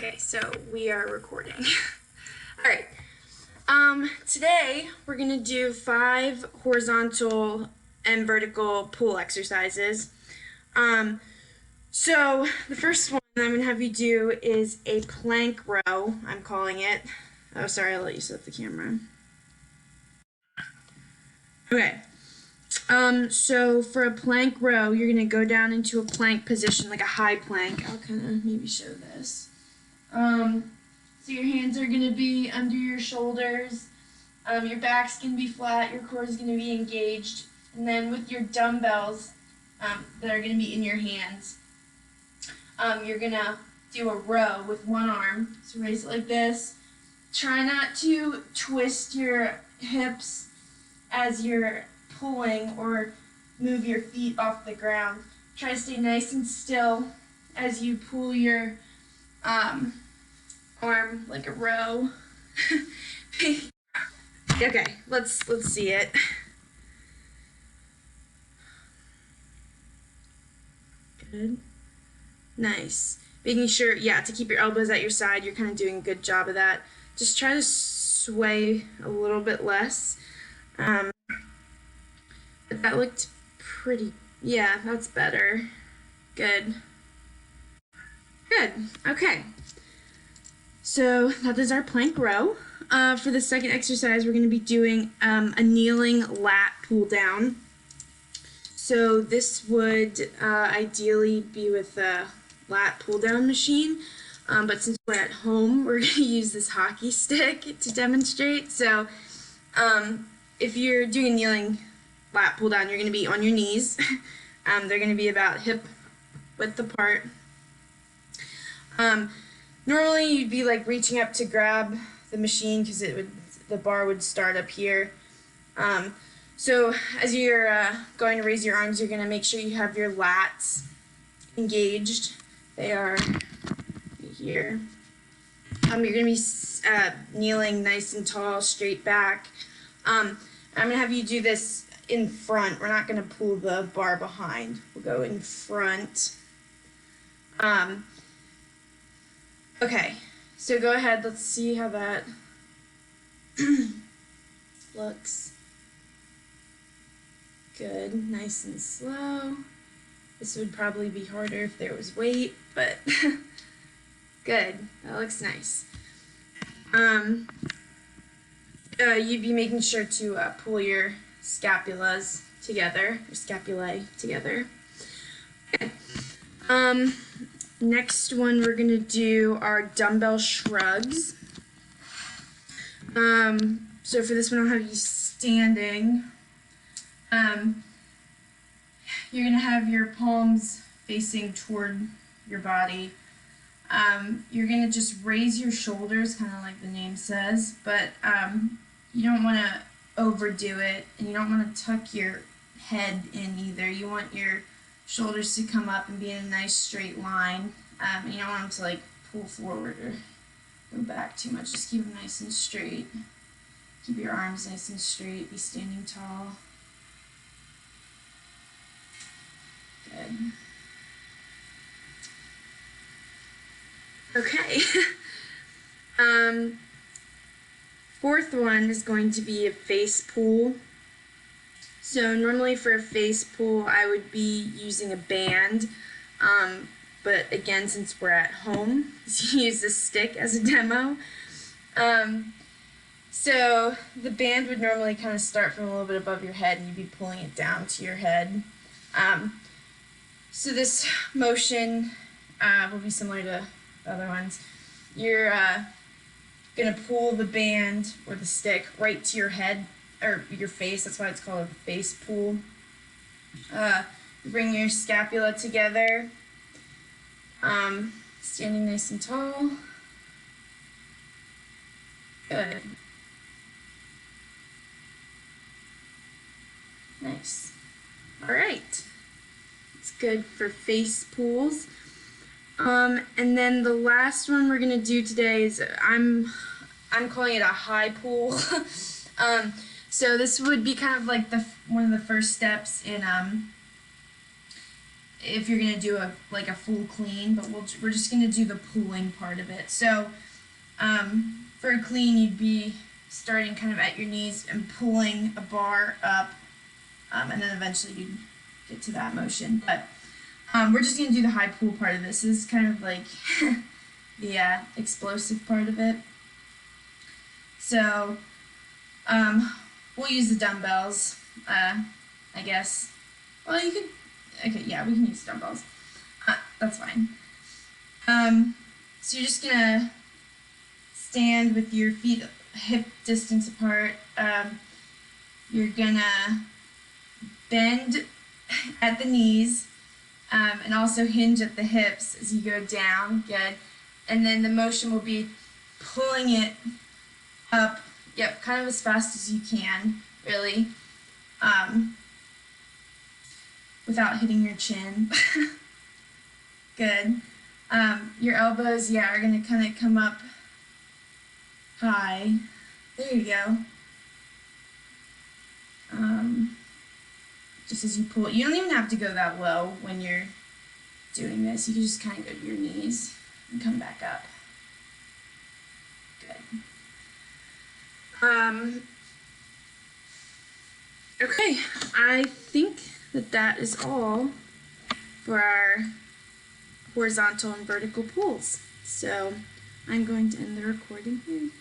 Okay, so we are recording. All right. Today we're gonna do 5 horizontal and vertical pull exercises. So the first one I'm gonna have you do is a plank row. I'm calling it. Oh, sorry, I'll let you set the camera. Okay. So for a plank row, you're gonna go down into a plank position, like a high plank. I'll kind of maybe show this. So your hands are going to be under your shoulders, your back's going to be flat, your core is going to be engaged, and then with your dumbbells that are going to be in your hands, you're going to do a row with one arm. So raise it like this. Try not to twist your hips as you're pulling or move your feet off the ground. Try to stay nice and still as you pull your arm like a row. Okay, let's see it. Good. Nice. Making sure, to keep your elbows at your side. You're kind of doing a good job of that. Just try to sway a little bit less. But that looked pretty, that's better. Good. Good. Okay. So that is our plank row. For the second exercise, we're going to be doing a kneeling lat pull down. So this would ideally be with a lat pull down machine, but since we're at home, we're going to use this hockey stick to demonstrate. So if you're doing a kneeling lat pull down, you're going to be on your knees. They're going to be about hip width apart. Normally you'd be like reaching up to grab the machine because the bar would start up here. So as you're going to raise your arms, you're going to make sure you have your lats engaged. They are here. You're going to be kneeling nice and tall, straight back. I'm going to have you do this in front. We're not going to pull the bar behind. We'll go in front. Okay, so go ahead, let's see how that looks. Good, nice and slow. This would probably be harder if there was weight, but good, that looks nice. You'd be making sure to pull your scapulas together, your scapulae together. Okay. Next one we're going to do our dumbbell shrugs. So for this one I'll have you standing. You're going to have your palms facing toward your body. You're going to just raise your shoulders, kind of like the name says, but you don't want to overdo it, and you don't want to tuck your head in either. You want your shoulders to come up and be in a nice straight line. You don't want them to like pull forward or go back too much. Just keep them nice and straight. Keep your arms nice and straight. Be standing tall. Good. Okay. Fourth one is going to be a face pull. So normally for a face pull, I would be using a band, but again, since we're at home, use a stick as a demo. So the band would normally kind of start from a little bit above your head, and you'd be pulling it down to your head. So this motion will be similar to the other ones. You're going to pull the band or the stick right to your head, or your face. That's why it's called a face pull. Bring your scapula together, standing nice and tall. Good. Nice. All right. It's good for face pulls. And then the last one we're gonna do today is I'm calling it a high pull. So this would be kind of like one of the first steps in if you're going to do a full clean, but we're just going to do the pulling part of it. So for a clean, you'd be starting kind of at your knees and pulling a bar up, and then eventually you'd get to that motion. But we're just going to do the high pull part of this. This is kind of like the explosive part of it. So we'll use the dumbbells, I guess. Well, you could, okay, yeah, we can use dumbbells. That's fine. So you're just going to stand with your feet hip distance apart. You're going to bend at the knees and also hinge at the hips as you go down. Good. And then the motion will be pulling it up, yep, kind of as fast as you can, really, without hitting your chin. Good. Your elbows, yeah, are going to kind of come up high. There you go. Just as you pull it. You don't even have to go that low when you're doing this. You can just kind of go to your knees and come back up. Good. Okay, I think that is all for our horizontal and vertical pulls. So I'm going to end the recording here.